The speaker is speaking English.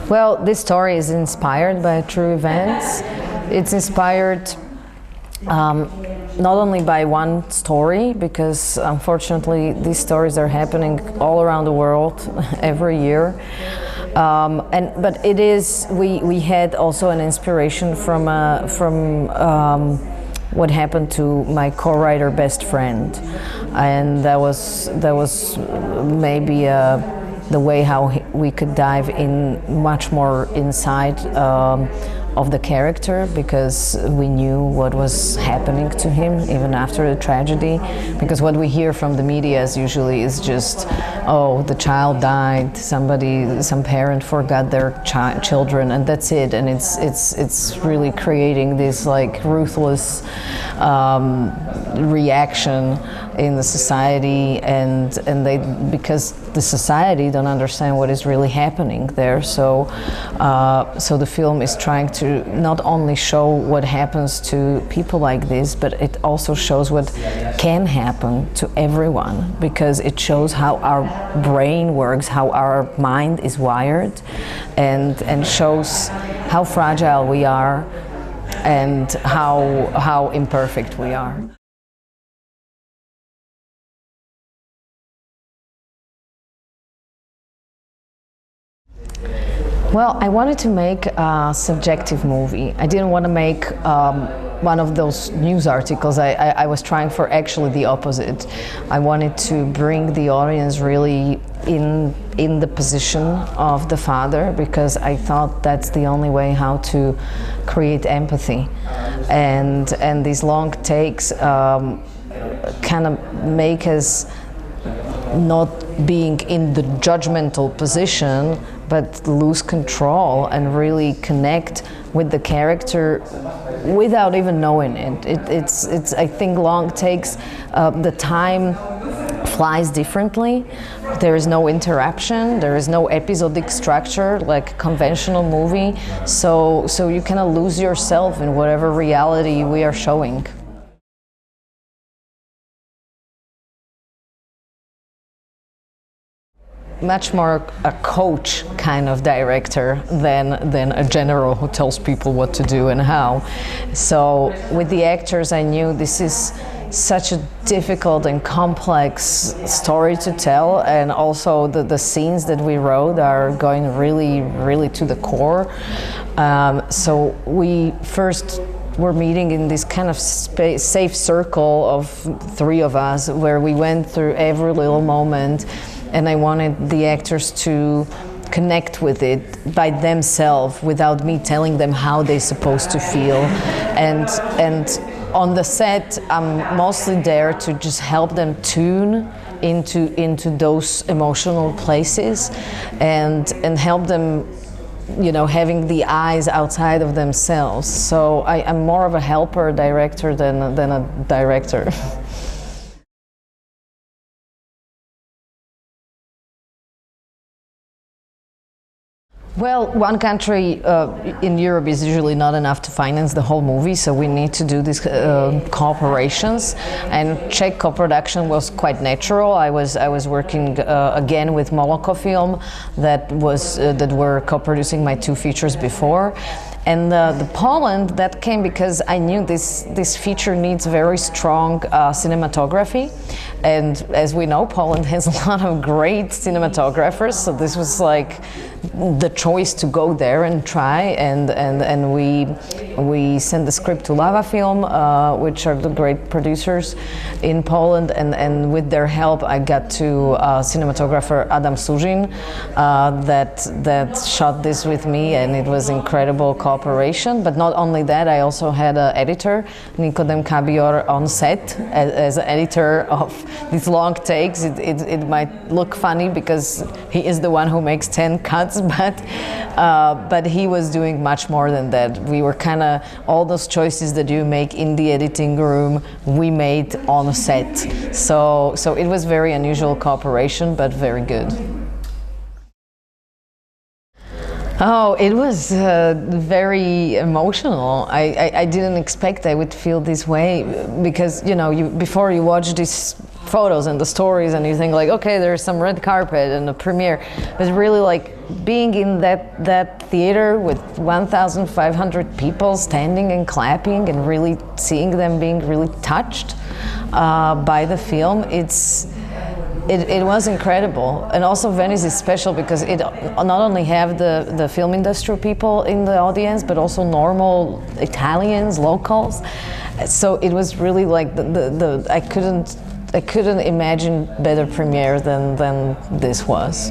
Well, this story is inspired by true events. It's inspired not only by one story, because unfortunately these stories are happening all around the world every year. But it is, we had also an inspiration from what happened to my co-writer best friend, and that was maybe the way how we could dive in much more inside of the character, because we knew what was happening to him even after the tragedy. Because what we hear from the media is usually is just, oh, the child died, some parent forgot their children, and that's it. And it's really creating this like ruthless reaction in the society, and they, because the society don't understand what is really happening there. So the film is trying to not only show what happens to people like this, but it also shows what can happen to everyone, because it shows how our brain works, how our mind is wired, and shows how fragile we are and how imperfect we are. Well, I wanted to make a subjective movie. I didn't want to make one of those news articles. I was trying for actually the opposite. I wanted to bring the audience really in the position of the father, because I thought that's the only way how to create empathy. And these long takes kind of make us not being in the judgmental position, but lose control and really connect with the character without even knowing it. It's I think long takes, the time flies differently. There is no interruption, there is no episodic structure like a conventional movie, so you kind of lose yourself in whatever reality we are showing. Much more a coach kind of director than a general who tells people what to do and how. So with the actors, I knew this is such a difficult and complex story to tell, and also the scenes that we wrote are going really to the core. So we first were meeting in this kind of safe circle of three of us, where we went through every little moment, and I wanted the actors to connect with it by themselves without me telling them how they're supposed to feel. And on the set, I'm mostly there to just help them tune into those emotional places, and help them, you know, having the eyes outside of themselves. So I'm more of a helper director than a director. Well, one country in Europe is usually not enough to finance the whole movie, so we need to do these cooperations. And Czech co-production was quite natural. I was working again with Moloko Film, that were co-producing my two features before. And the Poland, that came because I knew this feature needs very strong cinematography. And as we know, Poland has a lot of great cinematographers, so this was like the choice to go there and try. And we sent the script to Lava Film, which are the great producers in Poland, and with their help I got to cinematographer Adam Suzin that shot this with me, and it was incredible cooperation. But not only that, I also had an editor, Nikodem Kabior, on set as an editor of these long takes. It might look funny because he is the one who makes 10 cuts, but he was doing much more than that. We were kind of, all those choices that you make in the editing room, we made on a set. So it was very unusual cooperation, but very good. Oh, it was very emotional. I didn't expect I would feel this way, because, you know, before you watch this photos and the stories, and you think like, okay, there's some red carpet and a premiere. But really like being in that theater with 1,500 people standing and clapping and really seeing them being really touched by the film, it was incredible. And also Venice is special because it not only have the film industry people in the audience, but also normal Italians, locals. So it was really like I couldn't imagine better premiere than this was.